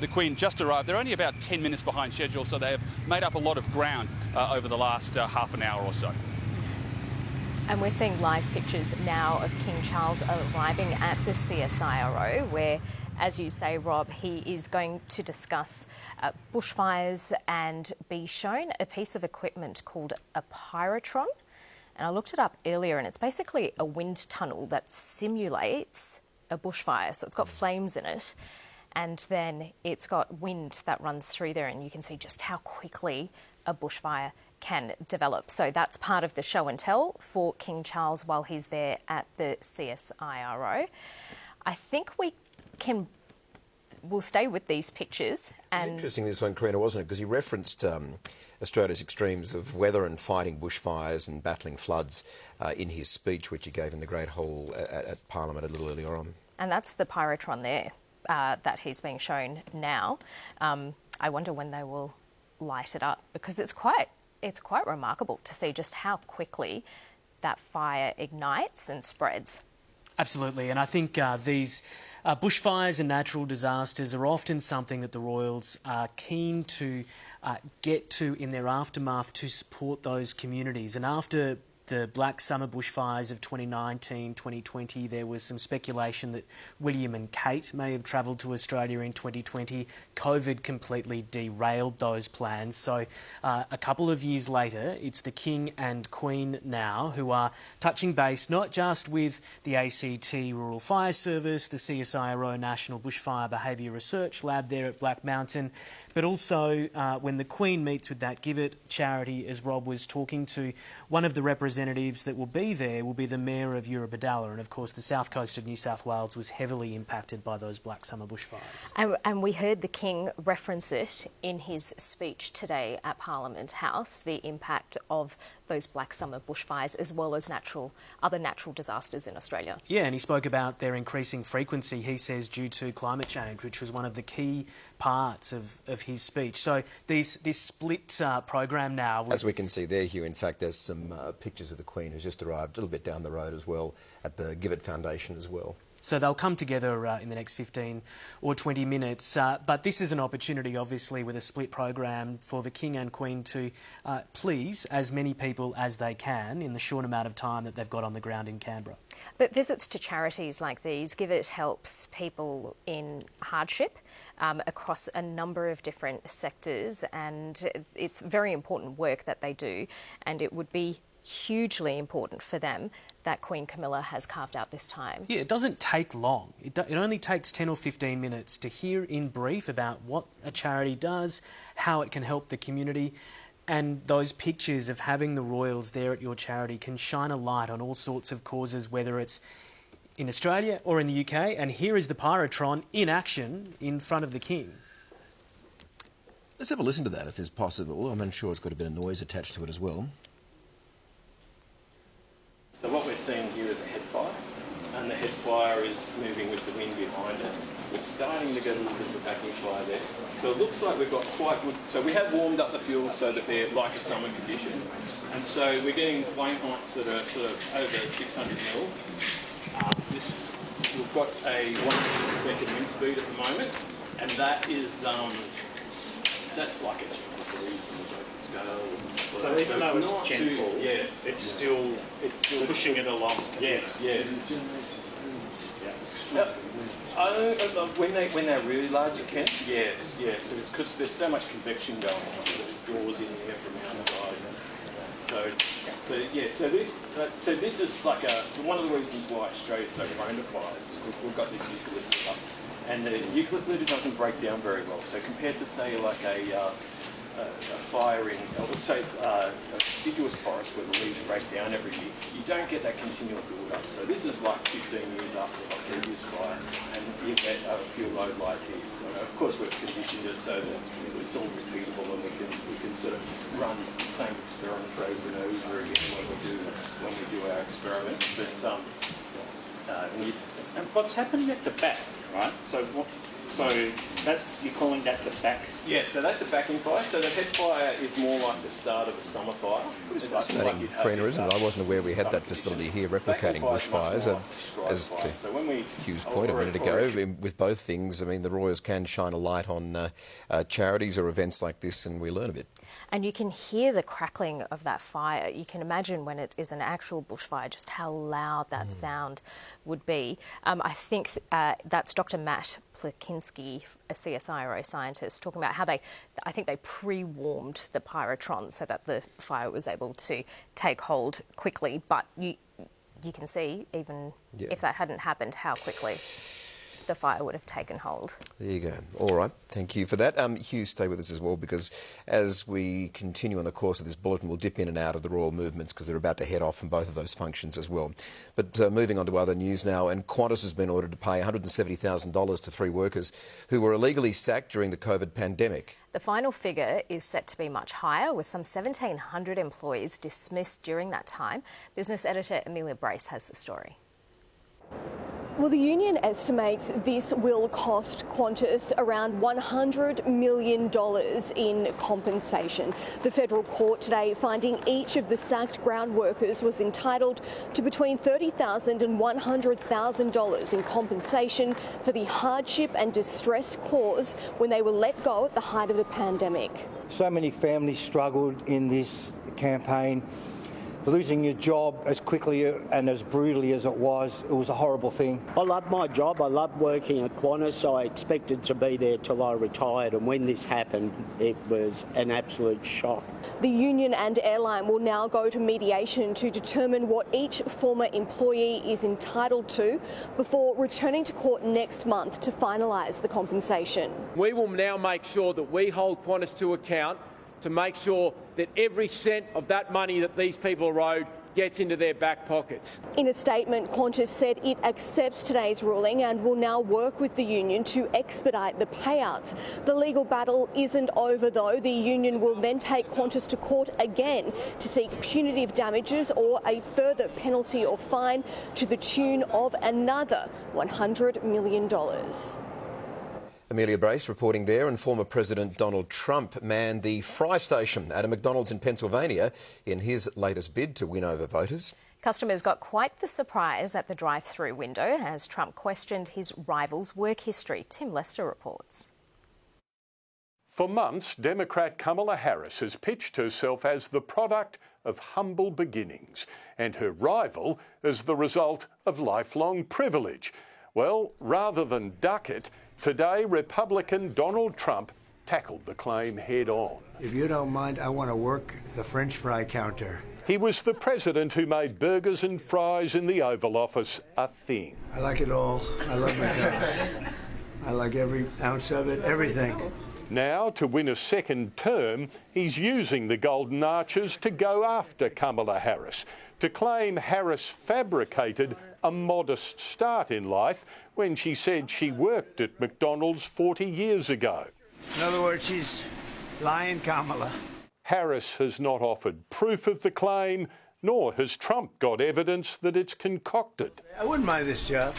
the Queen just arrived. They're only about 10 minutes behind schedule, so they have made up a lot of ground over the last half an hour or so. And we're seeing live pictures now of King Charles arriving at the CSIRO, where, as you say, Rob, he is going to discuss bushfires and be shown a piece of equipment called a pyrotron. And I looked it up earlier, and it's basically a wind tunnel that simulates a bushfire. So it's got flames in it, and then it's got wind that runs through there, and you can see just how quickly a bushfire can develop. So that's part of the show and tell for King Charles while he's there at the CSIRO. I think we'll stay with these pictures. And it's interesting, this one, Karina, wasn't it? Because he referenced Australia's extremes of weather and fighting bushfires and battling floods in his speech, which he gave in the Great Hall at Parliament a little earlier on. And that's the pyrotron there that he's being shown now. I wonder when they will light it up, because it's quite remarkable to see just how quickly that fire ignites and spreads. Absolutely, and I think these bushfires and natural disasters are often something that the Royals are keen to get to in their aftermath to support those communities. And after the Black Summer bushfires of 2019, 2020, there was some speculation that William and Kate may have travelled to Australia in 2020. COVID completely derailed those plans. So a couple of years later, it's the King and Queen now who are touching base not just with the ACT Rural Fire Service, the CSIRO National Bushfire Behaviour Research Lab there at Black Mountain, but also when the Queen meets with that Give It charity, as Rob was talking to, one of the representatives that will be there will be the Mayor of Eurobodalla. And of course, the south coast of New South Wales was heavily impacted by those Black Summer bushfires. And we heard the King reference it in his speech today at Parliament House, the impact of those Black Summer bushfires as well as other natural disasters in Australia. Yeah, and he spoke about their increasing frequency, he says, due to climate change, which was one of the key parts of his speech. So this split program now... As we can see there, Hugh, in fact, there's some pictures of the Queen who's just arrived a little bit down the road as well at the Give It Foundation as well. So they'll come together in the next 15 or 20 minutes. But this is an opportunity, obviously, with a split program for the King and Queen to please as many people as they can in the short amount of time that they've got on the ground in Canberra. But visits to charities like these, Give It helps people in hardship across a number of different sectors, and it's very important work that they do, and it would be hugely important for them that Queen Camilla has carved out this time. Yeah, it doesn't take long. It only takes 10 or 15 minutes to hear in brief about what a charity does, how it can help the community, and those pictures of having the Royals there at your charity can shine a light on all sorts of causes, whether it's in Australia or in the UK. And here is the Pyrotron in action in front of the King. Let's have a listen to that if it's possible. I'm sure it's got a bit of noise attached to it as well. So what we're seeing here is a head fire, and the head fire is moving with the wind behind it. We're starting to get a little bit of a backing fire there. So it looks like we've got quite good... So we have warmed up the fuel so that they're like a summer condition. And so we're getting flame heights that are sort of over 600 mils. We've got a 1 second wind speed at the moment, and that is... that's like a gentle breeze on the local scale. So even though it's gentle, it's still pushing it along. Yes. When they're really large, it can. Yes. So it's because there's so much convection going on that it draws in the air from outside. So this is like one of the reasons why Australia's so prone to fires is because we've got this eucalyptus up, and the eucalyptus doesn't break down very well. So compared to say like a fire in, let's say, a deciduous forest where the leaves break down every year, you don't get that continual build-up. So this is like 15 years after a previous fire, and you get a fuel load like this. So of course we've conditioned it so that it's all repeatable, and we can sort of run the same experiments over and over again when we do our experiments. But And what's happening at the back, right? So that's, you're calling that the back? Yeah, so that's a backing fire. So the head fire is more like the start of a summer fire. It's fascinating, Karina, isn't it? I wasn't aware we had that facility here replicating bushfires. As to Hugh's point a minute ago, with both things, I mean, the Royals can shine a light on charities or events like this, and we learn a bit. And you can hear the crackling of that fire. You can imagine when it is an actual bushfire just how loud that sound would be. I think that's Dr. Matt Plekinski, a CSIRO scientist, talking about how I think they pre-warmed the pyrotron so that the fire was able to take hold quickly. But you can see, even if that hadn't happened, how quickly the fire would have taken hold. There you go. All right. Thank you for that. Hugh, stay with us as well, because as we continue on the course of this bulletin, we'll dip in and out of the royal movements because they're about to head off from both of those functions as well. But moving on to other news now, and Qantas has been ordered to pay $170,000 to 3 workers who were illegally sacked during the COVID pandemic. The final figure is set to be much higher, with some 1,700 employees dismissed during that time. Business editor Amelia Brace has the story. Well, the union estimates this will cost Qantas around $100 million in compensation. The federal court today finding each of the sacked ground workers was entitled to between $30,000 and $100,000 in compensation for the hardship and distress caused when they were let go at the height of the pandemic. So many families struggled in this campaign. Losing your job as quickly and as brutally as it was a horrible thing. I love my job. I love working at Qantas, so I expected to be there till I retired, and when this happened, it was an absolute shock. The union and airline will now go to mediation to determine what each former employee is entitled to before returning to court next month to finalise the compensation. We will now make sure that we hold Qantas to account to make sure that every cent of that money that these people are owed gets into their back pockets. In a statement, Qantas said it accepts today's ruling and will now work with the union to expedite the payouts. The legal battle isn't over though. The union will then take Qantas to court again to seek punitive damages or a further penalty or fine to the tune of another $100 million. Amelia Brace reporting there, and former President Donald Trump manned the fry station at a McDonald's in Pennsylvania in his latest bid to win over voters. Customers got quite the surprise at the drive-through window as Trump questioned his rival's work history. Tim Lester reports. For months, Democrat Kamala Harris has pitched herself as the product of humble beginnings and her rival as the result of lifelong privilege. Well, rather than duck it, today, Republican Donald Trump tackled the claim head-on. If you don't mind, I want to work the French fry counter. He was the president who made burgers and fries in the Oval Office a thing. I like it all. I love McDonald's. I like every ounce of it, everything. Now, to win a second term, he's using the Golden Arches to go after Kamala Harris, to claim Harris fabricated a modest start in life when she said she worked at McDonald's 40 years ago. In other words, she's lying, Kamala. Harris has not offered proof of the claim, nor has Trump got evidence that it's concocted. I wouldn't mind this job.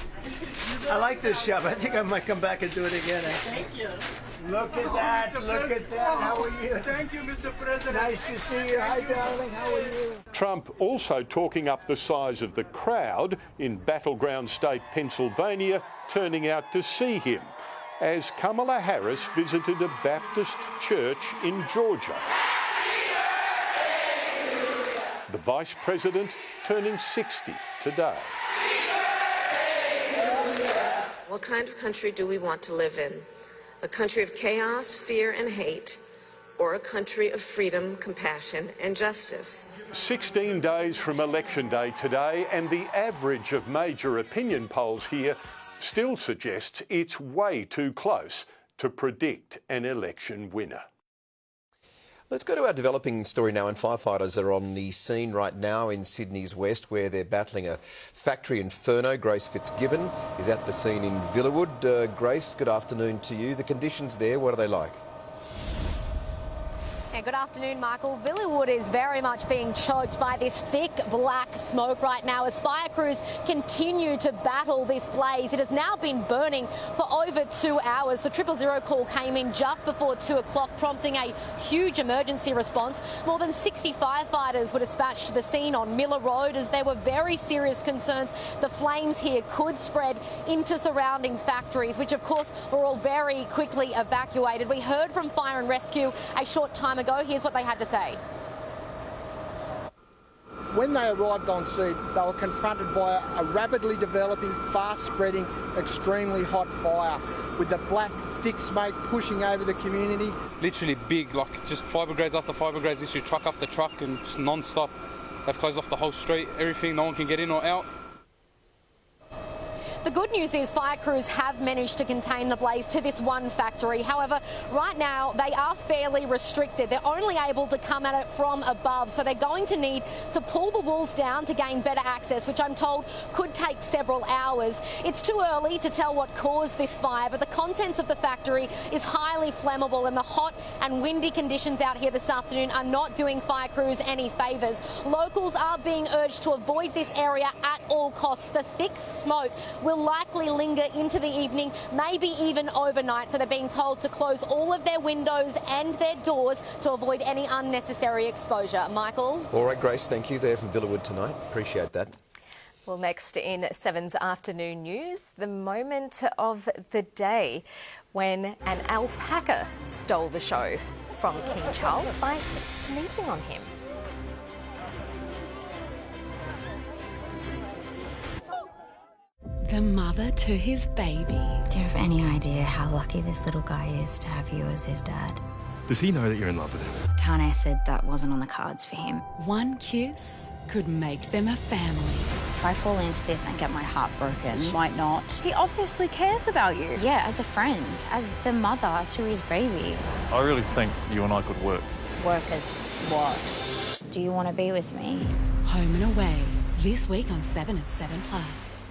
I like this job. I think I might come back and do it again. Thank you. Look at that. Look at that. How are you? Thank you, Mr. President. Nice to see you. Hi, darling. How are you? Trump also talking up the size of the crowd in battleground state Pennsylvania turning out to see him as Kamala Harris visited a Baptist church in Georgia. The Vice President turning 60 today. What kind of country do we want to live in? A country of chaos, fear, and hate, or a country of freedom, compassion, and justice? 16 days from Election Day today, and the average of major opinion polls here still suggests it's way too close to predict an election winner. Let's go to our developing story now, and firefighters are on the scene right now in Sydney's west where they're battling a factory inferno. Grace Fitzgibbon is at the scene in Villawood. Grace, good afternoon to you. The conditions there, what are they like? Yeah, good Good afternoon, Michael. Villawood is very much being choked by this thick black smoke right now as fire crews continue to battle this blaze. It has now been burning for over 2 hours. The 000 call came in just before 2 o'clock, prompting a huge emergency response. More than 60 firefighters were dispatched to the scene on Miller Road as there were very serious concerns the flames here could spread into surrounding factories, which of course were all very quickly evacuated. We heard from Fire and Rescue a short time ago. Here's what they had to say. When they arrived on scene, they were confronted by a rapidly developing, fast-spreading, extremely hot fire with the black, thick smoke pushing over the community. Literally big, like just fibre grades after fibre grades, literally truck after truck and just non-stop. They've closed off the whole street, everything, no one can get in or out. The good news is fire crews have managed to contain the blaze to this one factory. However, right now they are fairly restricted. They're only able to come at it from above, so they're going to need to pull the walls down to gain better access, which I'm told could take several hours. It's too early to tell what caused this fire, but the contents of the factory is highly flammable, and the hot and windy conditions out here this afternoon are not doing fire crews any favours. Locals are being urged to avoid this area at all costs. The thick smoke will likely linger into the evening, maybe even overnight, so they're being told to close all of their windows and their doors to avoid any unnecessary exposure. Michael? All right, Grace, thank you there from Villawood tonight. Appreciate that. Well, next in 7's afternoon news, the moment of the day when an alpaca stole the show from King Charles by sneezing on him. The mother to his baby. Do you have any idea how lucky this little guy is to have you as his dad? Does he know that you're in love with him? Tane said that wasn't on the cards for him. One kiss could make them a family. If I fall into this and get my heart broken, Might not. He obviously cares about you. yeah, as a friend, as the mother to his baby. I really think you and I could work. Work as what? Do you want to be with me? Home and Away. This week on 7 and 7+.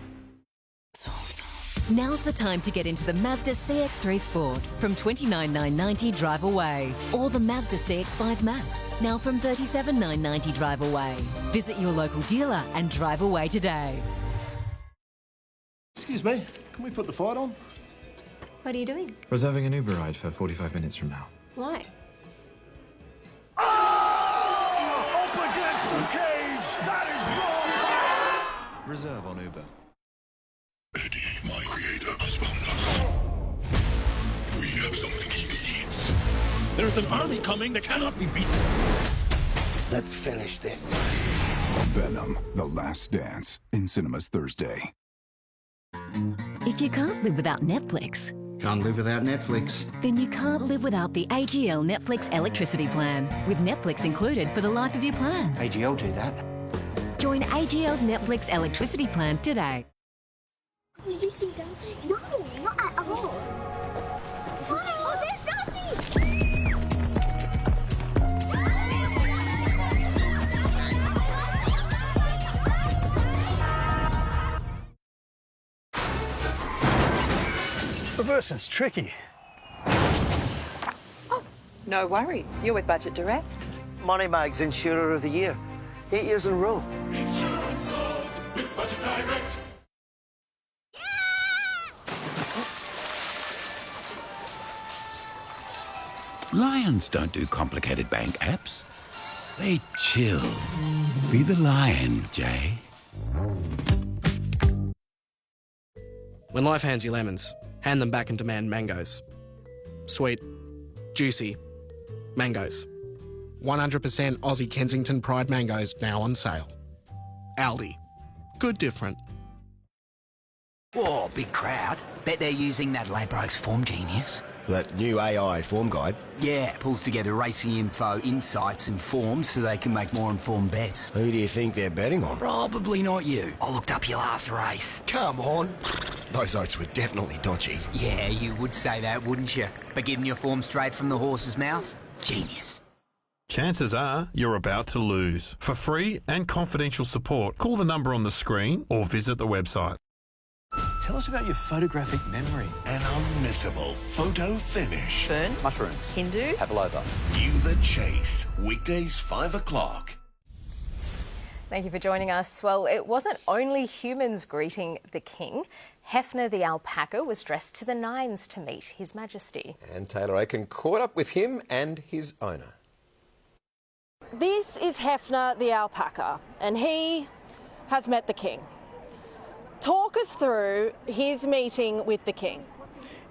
Now's the time to get into the Mazda CX-3 Sport from $29,990 drive away. Or the Mazda CX-5 Max, now from $37,990 drive away. Visit your local dealer and drive away today. Excuse me, can we put the fight on? What are you doing? Reserving an Uber ride for 45 minutes from now. Why? Up against the cage! That is wrong! Reserve on Uber. Eddie, my creator, has found us. We have something he needs. There is an army coming that cannot be beaten. Let's finish this. Venom, The Last Dance, in cinemas Thursday. If you can't live without Netflix, Can't live without Netflix. then you can't live without the AGL Netflix electricity plan, with Netflix included for the life of your plan. AGL do that. Join AGL's Netflix electricity plan today. Did you see Darcy? No, not at all. Oh, there's Darcy! Reversing's tricky. No worries. You're with Budget Direct. Moneybags Insurer of the Year. 8 years in a row. Insurance solved with Budget Direct. Lions don't do complicated bank apps. They chill. Be the lion, Jay. When life hands you lemons, hand them back and demand mangoes. Sweet, juicy, mangoes. 100% Aussie Kensington Pride mangoes now on sale. Aldi. Good different. Whoa, big crowd. Bet they're using that Ladbrokes Form Genius. That new AI form guide. Yeah, pulls together racing info, insights and forms so they can make more informed bets. Who do you think they're betting on? Probably not you. I looked up your last race. Come on. Those oats were definitely dodgy. Yeah, you would say that, wouldn't you? But getting your form straight from the horse's mouth? Genius. Chances are you're about to lose. For free and confidential support, call the number on the screen or visit the website. Tell us about your photographic memory. An unmissable photo finish. Burn. Mushrooms. Hindu. Pavlova. You the Chase. Weekdays 5 o'clock. Thank you for joining us. Well, it wasn't only humans greeting the king. Hefner the alpaca was dressed to the nines to meet His Majesty. And Taylor Aiken caught up with him and his owner. This is Hefner the alpaca, and he has met the king. Talk us through his meeting with the king.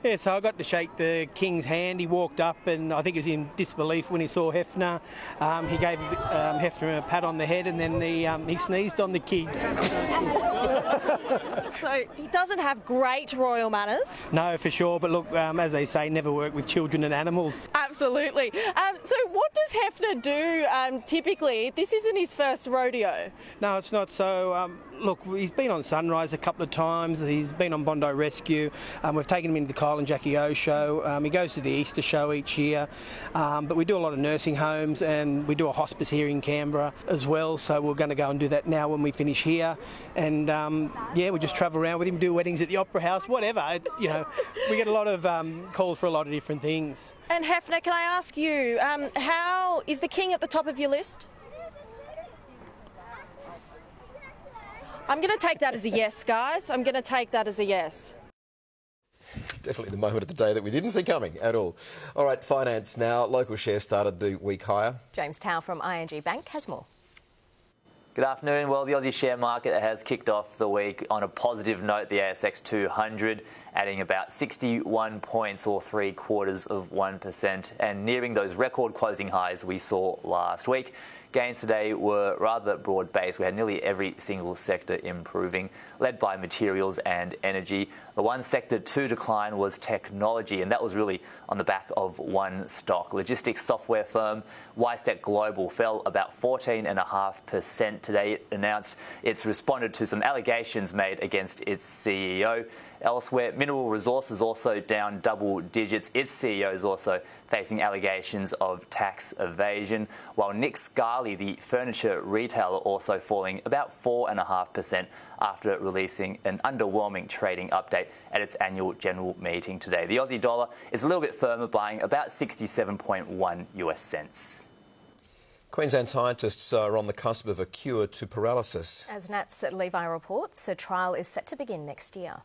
Yeah, so I got to shake the king's hand. He walked up and I think he was in disbelief when he saw Hefner. He gave Hefner a pat on the head and then he sneezed on the king. So he doesn't have great royal manners. No, for sure. But look, as they say, never work with children and animals. Absolutely. So what does Hefner do typically? This isn't his first rodeo. No, it's not. So, look, he's been on Sunrise a couple of times. He's been on Bondi Rescue. We've taken him into the Kyle and Jackie O show. He goes to the Easter show each year. But we do a lot of nursing homes and we do a hospice here in Canberra as well. So we're going to go and do that now when we finish here. And, yeah, we just travel around with him, do weddings at the Opera House, whatever. You know, we get a lot of calls for a lot of different things. And Hefner, can I ask you, how is the king at the top of your list? I'm going to take that as a yes, guys. I'm going to take that as a yes. Definitely the moment of the day that we didn't see coming at all. All right, finance now. Local shares started the week higher. James Tao from ING Bank has more. Good afternoon. Well, the Aussie share market has kicked off the week on a positive note. The ASX 200 adding about 61 points or 0.75%, and nearing those record closing highs we saw last week. Gains today were rather broad-based. We had nearly every single sector improving, led by materials and energy. The one sector to decline was technology, and that was really on the back of one stock. Logistics software firm WiseTech Global fell about 14.5% today. It announced it's responded to some allegations made against its CEO. Elsewhere, Mineral Resources also down double digits. Its CEO is also facing allegations of tax evasion, while Nick Scali, the furniture retailer, also falling about 4.5% after releasing an underwhelming trading update at its annual general meeting today. The Aussie dollar is a little bit firmer, buying about 67.1 US cents. Queensland scientists are on the cusp of a cure to paralysis. As Nat's Levi reports, a trial is set to begin next year.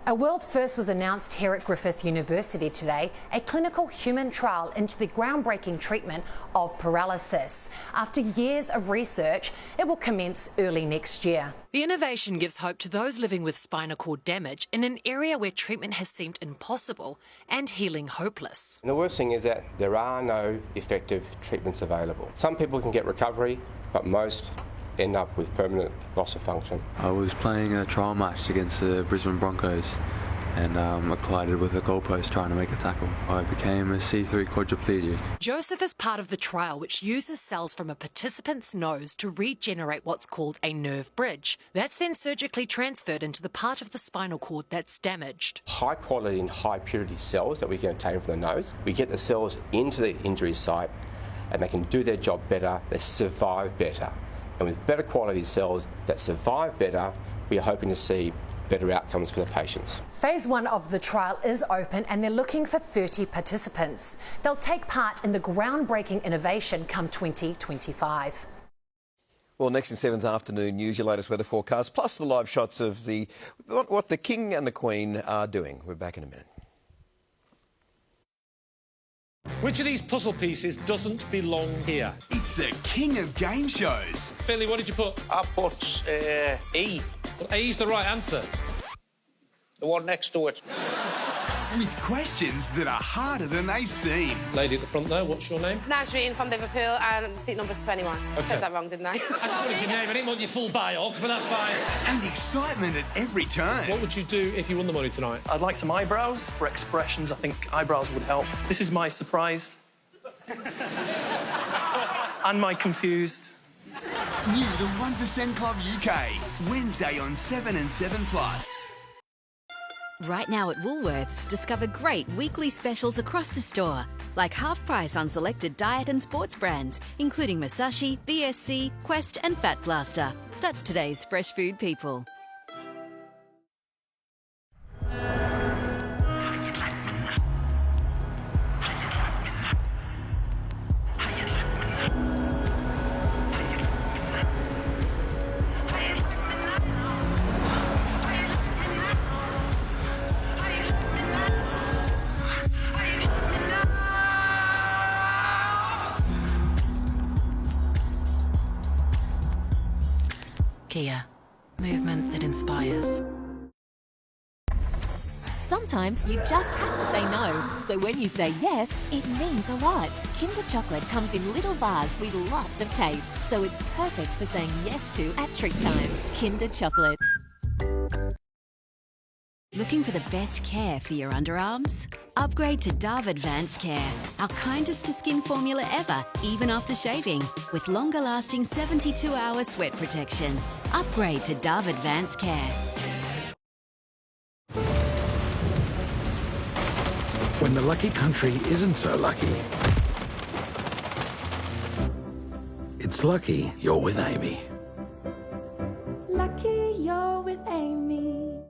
A world first was announced here at Griffith University today, a clinical human trial into the groundbreaking treatment of paralysis. After years of research, it will commence early next year. The innovation gives hope to those living with spinal cord damage in an area where treatment has seemed impossible and healing hopeless. And the worst thing is that there are no effective treatments available. Some people can get recovery, but most end up with permanent loss of function. I was playing a trial match against the Brisbane Broncos and I collided with a goalpost trying to make a tackle. I became a C3 quadriplegic. Joseph is part of the trial which uses cells from a participant's nose to regenerate what's called a nerve bridge. That's then surgically transferred into the part of the spinal cord that's damaged. High quality and high purity cells that we can obtain from the nose. We get the cells into the injury site and they can do their job better, they survive better. And with better quality cells that survive better, we are hoping to see better outcomes for the patients. Phase 1 of the trial is open and they're looking for 30 participants. They'll take part in the groundbreaking innovation come 2025. Well, next in 7's afternoon news, your latest weather forecast, plus the live shots of what the King and the Queen are doing. We're back in a minute. Which of these puzzle pieces doesn't belong here? It's the king of game shows. Philly, what did you put? I put E. Well, E's the right answer. The one next to it. With questions that are harder than they seem. Lady at the front there, what's your name? Nazreen from Liverpool and seat number 21. I said that wrong, didn't I? I just wanted your name. I didn't want your full bio, but that's fine. And excitement at every turn. What would you do if you won the money tonight? I'd like some eyebrows for expressions. I think eyebrows would help. This is my surprised. And my confused. New the 1% Club UK. Wednesday on 7 and 7+. Right now at Woolworths, discover great weekly specials across the store, like half price on selected diet and sports brands, including Masashi, BSC, Quest and Fat Blaster. That's today's fresh food people. Kia. Movement that inspires. Sometimes you just have to say no. So when you say yes, it means a lot. Kinder Chocolate comes in little bars with lots of taste. So it's perfect for saying yes to at treat time. Kinder Chocolate. Looking for the best care for your underarms? Upgrade to Dove Advanced Care, our kindest to skin formula ever, even after shaving, with longer lasting 72-hour sweat protection. Upgrade to Dove Advanced Care. When the lucky country isn't so lucky, it's lucky you're with Amy. Lucky you're with Amy.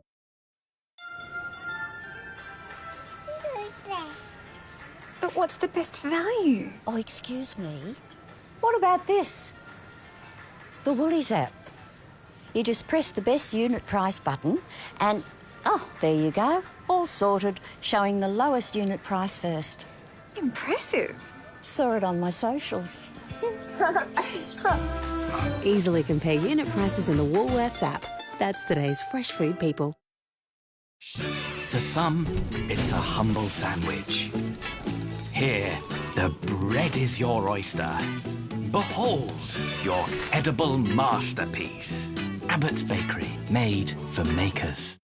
But what's the best value? Oh, excuse me. What about this? The Woolies app. You just press the best unit price button and, oh, there you go. All sorted, showing the lowest unit price first. Impressive. Saw it on my socials. Easily compare unit prices in the Woolworths app. That's today's fresh food people. For some, it's a humble sandwich. Here, the bread is your oyster. Behold your edible masterpiece. Abbott's Bakery, made for makers.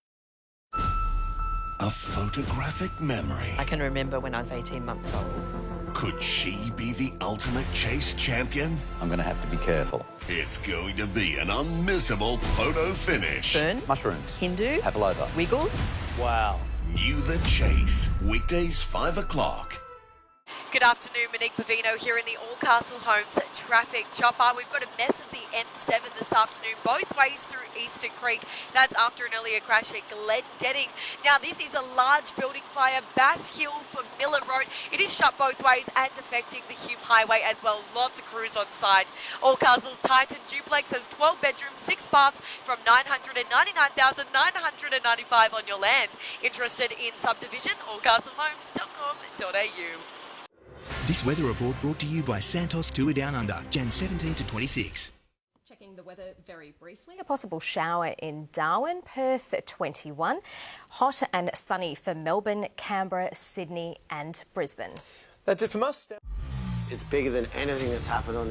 A photographic memory. I can remember when I was 18 months old. Could she be the ultimate chase champion? I'm going to have to be careful. It's going to be an unmissable photo finish. Burn. Mushrooms. Hindu. Pavlova. Wiggle. Wow. New The Chase, weekdays 5 o'clock. Good afternoon, Monique Pavino here in the Allcastle Homes traffic chopper. We've got a mess of the M7 this afternoon, both ways through Eastern Creek. That's after an earlier crash at Glendenning. Now, this is a large building fire, Bass Hill for Miller Road. It is shut both ways and affecting the Hume Highway as well. Lots of crews on site. Allcastle's Titan Duplex has 12 bedrooms, 6 baths from $999,995 on your land. Interested in subdivision? allcastlehomes.com.au. This weather report brought to you by Santos Tour Down Under, Jan 17 to 26. Checking the weather very briefly. A possible shower in Darwin, Perth 21. Hot and sunny for Melbourne, Canberra, Sydney and Brisbane. That's it from us. It's bigger than anything that's happened on